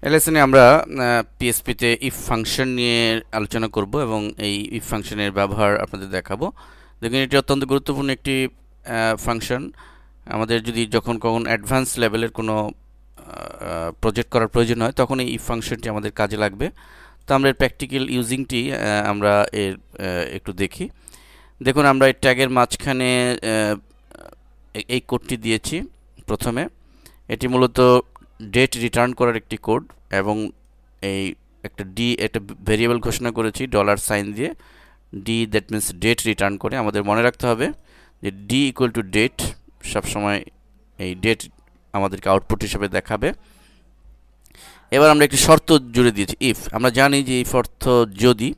এলএসএনে আমরা পিএসপিতে if function নিয়ে আলোচনা করব এবং এই ইফ ফাংশনের ব্যবহার আপনাদের দেখাবো। দেখুন, এটি অত্যন্ত গুরুত্বপূর্ণ একটি ফাংশন। আমাদের যদি যখন কখন অ্যাডভান্স লেভেলের কোনো প্রজেক্ট করার প্রয়োজন হয় তখন এই ইফ ফাংশনটি আমাদের কাজে লাগবে। তো আমরা এর প্র্যাকটিক্যাল ইউজিংটি আমরা এর একটু দেখি। দেখুন, আমরা এই ট্যাগের মাঝখানে এই কোডটি দিয়েছি। প্রথমে এটি মূলত ডেট রিটার্ন করার একটি কোড এবং এই একটা ভেরিয়েবল ঘোষণা করেছি ডলার সাইন দিয়ে। D that means date return করে। আমাদের মনে রাখতে হবে যে ডি ইকুয়াল টু ডেট, সবসময় এই ডেট আমাদেরকে আউটপুট হিসেবে দেখাবে। এবার আমরা একটি শর্ত জুড়ে দিয়েছি ইফ। আমরা জানি যে ইফ অর্থ যদি।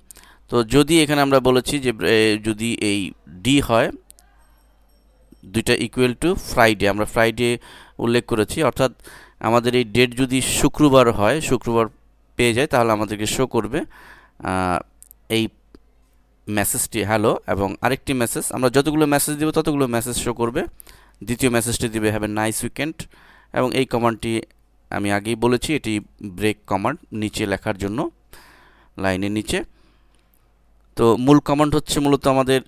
তো যদি এখানে আমরা বলেছি যে যদি এই ডি হয় দুইটা ইকুয়াল টু ফ্রাইডে, আমরা ফ্রাইডে উল্লেখ করেছি, অর্থাৎ আমাদের এই ডেট যদি শুক্রবার হয়, শুক্রবার পেয়ে যায়, তাহলে আমাদেরকে শো করবে এই মেসেজটি হ্যালো, এবং আরেকটি মেসেজ, আমরা যতগুলো মেসেজ দিব ততগুলো মেসেজ শো করবে। দ্বিতীয় মেসেজটি দিবে হ্যাভ এ নাইস উইকেন্ড, এবং এই কমান্ডটি আমি আগেই বলেছি এটি ব্রেক কমান্ড, নিচে লেখার জন্য লাইনের নিচে। তো মূল কমান্ড হচ্ছে মূলত আমাদের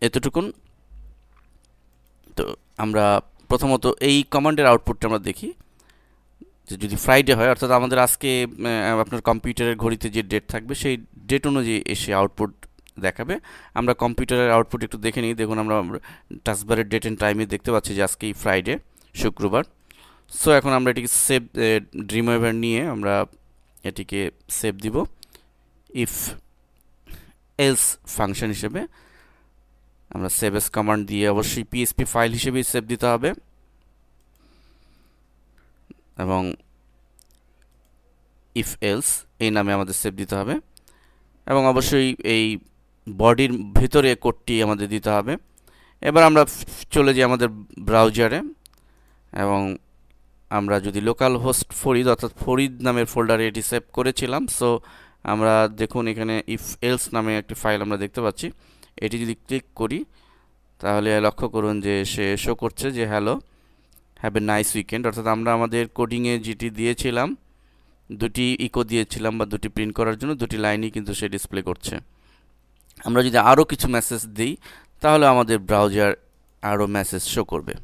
এতটুকুন। তো আমরা প্রথমত এই কমান্ডের আউটপুটটা আমরা দেখি যে যদি ফ্রাইডে হয়, অর্থাৎ আমাদের আজকে আপনার কম্পিউটারের ঘড়িতে যে ডেট থাকবে সেই ডেট অনুযায়ী এসে আউটপুট দেখাবে। আমরা কম্পিউটারের আউটপুট একটু দেখে নিই। দেখুন, আমরা টাস্কবারের ডেট অ্যান্ড টাইমে দেখতে পাচ্ছি যে আজকেই ফ্রাইডে, শুক্রবার। সো এখন আমরা এটিকে সেভ, ড্রিমওয়েভার নিয়ে আমরা এটিকে সেভ দিব ইফ এলস ফাংশন হিসেবে। আমরা সেভ এস কমান্ড দিয়ে অবশ্যই পিএসপি ফাইল হিসেবেই সেভ দিতে হবে, এবং ইফ এলস এই নামে আমাদের সেভ দিতে হবে, এবং অবশ্যই এই বডির ভিতরে কোডটি আমাদের দিতে হবে। এবার আমরা চলে যাই আমাদের ব্রাউজারে, এবং আমরা যদি লোকাল হোস্ট ফরিদ অর্থাৎ ফরিদ নামের ফোল্ডারে এটি সেভ করেছিলাম। সো আমরা দেখুন এখানে ইফ এলস নামে একটি ফাইল আমরা দেখতে পাচ্ছি। এটি যদি ক্লিক করি তাহলে লক্ষ্য করুন যে সে শো করছে যে hello, have a nice weekend, অর্থাৎ আমরা আমাদের কোডিংয়ে যেটি দিয়েছিলাম, দুটি ইকো দিয়েছিলাম বা দুটি প্রিন্ট করার জন্য, দুটি লাইনই কিন্তু সে ডিসপ্লে করছে। আমরা যদি আরও কিছু মেসেজ দিই তাহলে আমাদের ব্রাউজার আরও মেসেজ শো করবে।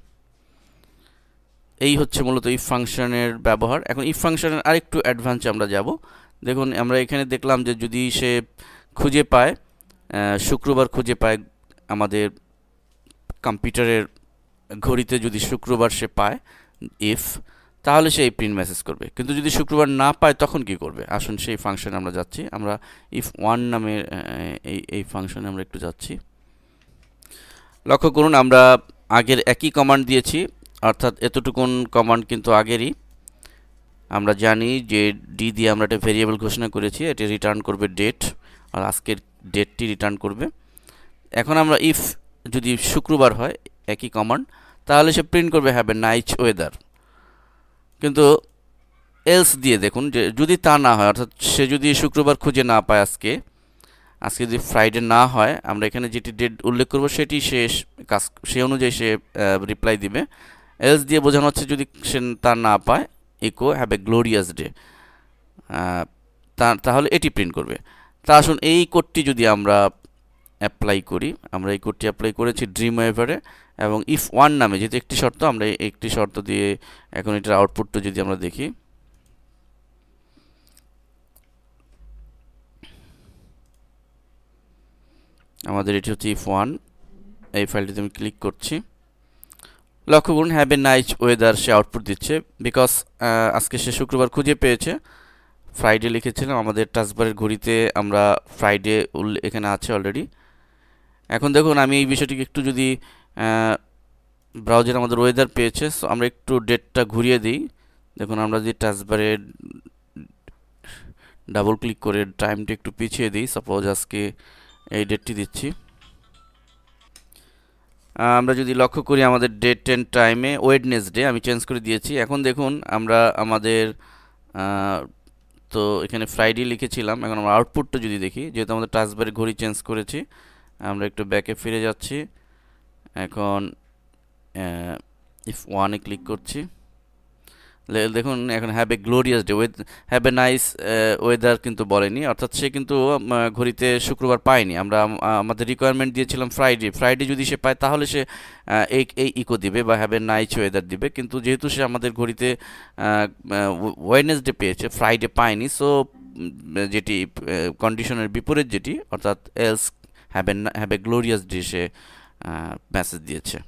এই হচ্ছে মূলত ইফ ফাংশনের ব্যবহার। এখন ইফ ফাংশনের আরেকটু অ্যাডভান্সে আমরা যাব। দেখুন, আমরা এখানে দেখলাম যে যদি সে খুঁজে পায়, শুক্রবার খুঁজে পায়, আমাদের কম্পিউটারের ঘড়িতে যদি শুক্রবার সে পায় ইফ, তাহলে সে এই প্রিন্ট মেসেজ করবে। কিন্তু যদি শুক্রবার না পায় তখন কি করবে? আসুন সেই ফাংশনে আমরা যাচ্ছি। আমরা ইফ ওয়ান নামের এই ফাংশনে আমরা একটু যাচ্ছি। লক্ষ্য করুন, আমরা আগের একই কমান্ড দিয়েছি, অর্থাৎ এতটুকুন কমান্ড কিন্তু আগেরই। আমরা জানি যে ডি দিয়ে আমরা একটা ভেরিয়েবল ঘোষণা করেছি, এটি রিটার্ন করবে ডেট, আর আজকের ডেটটি রিটার্ন করবে। এখন আমরা ইফ যদি শুক্রবার হয়, একই কমান্ড, তাহলে সে প্রিন্ট করবে হ্যাভ এ নাইস ওয়েদার। কিন্তু এলস দিয়ে দেখুন যে যদি তা না হয়, অর্থাৎ সে যদি শুক্রবার খুঁজে না পায়, আজকে যদি ফ্রাইডে না হয়, আমরা এখানে যেটি ডেট উল্লেখ করব সেটি কাজ সে অনুযায়ী সে রিপ্লাই দিবে। এলস দিয়ে বোঝানো হচ্ছে যদি সে তা না পায়, echo have a glorious day, তাহলে এটি প্রিন্ট করবে। তা আসুন এই কোডটি যদি আমরা অ্যাপ্লাই করি, আমরা এই কোডটি অ্যাপ্লাই করেছি ড্রিমওয়েভারে, এবং ইফ ওয়ান নামে যেহেতু একটি শর্ত, আমরা একটি শর্ত দিয়ে এখন এটার আউটপুটটা যদি আমরা দেখি, আমাদের এটি হচ্ছে ইফ ওয়ান। এই ফাইলটিতে আমি ক্লিক করছি। লক্ষ্য করুন have a nice weather say output দিচ্ছে, বিকজ আজকে সে শুক্রবার খুঁজে পেয়েছে। ফ্রাইডে লিখেছিলাম, আমাদের টাস্কবারের ঘড়িতে আমরা ফ্রাইডে এখানে আছে অলরেডি। এখন দেখুন, আমি এই বিষয়টিকে একটু যদি ব্রাউজার আমাদের ওয়েদার পেয়েছে, সো আমরা একটু ডেটটা ঘুরিয়ে দিই। দেখুন, আমরা যদি টাস্কবারে ডাবল ক্লিক করে টাইমটা একটু পিছিয়ে দিই, সাপোজ আজকে এই ডেটটি দিচ্ছি। আমরা যদি লক্ষ্য করি আমাদের ডেট অ্যান্ড টাইমে ওয়েডনেসডে আমি চেঞ্জ করে দিয়েছি। এখন দেখুন আমরা আমাদের তো এখানে ফ্রাইডে লিখেছিলাম, এখন আমরা আউটপুটটা যদি দেখি, যেহেতু আমাদের টাস্কবারের ঘড়ি চেঞ্জ করেছি, আমরা একটু ব্যাকে ফিরে যাচ্ছি। এখন ইফ ওয়ানে ক্লিক করছি, দেখুন এখন have a glorious day, have a nice weather কিন্তু বলেনি, অর্থাৎ সে কিন্তু ঘড়িতে শুক্রবার পায়নি। আমরা আমাদের রিকোয়ারমেন্ট দিয়েছিলাম ফ্রাইডে, ফ্রাইডে যদি সে পায় তাহলে সে এই এই ইকো দিবে বা হ্যাভ এ নাইস ওয়েদার দিবে, কিন্তু যেহেতু সে আমাদের ঘড়িতে ওয়েডনেসডে পেয়েছে, ফ্রাইডে পায়নি, সো যেটি কন্ডিশনের বিপরীত যেটি, অর্থাৎ else have a glorious day say message দিয়েছে।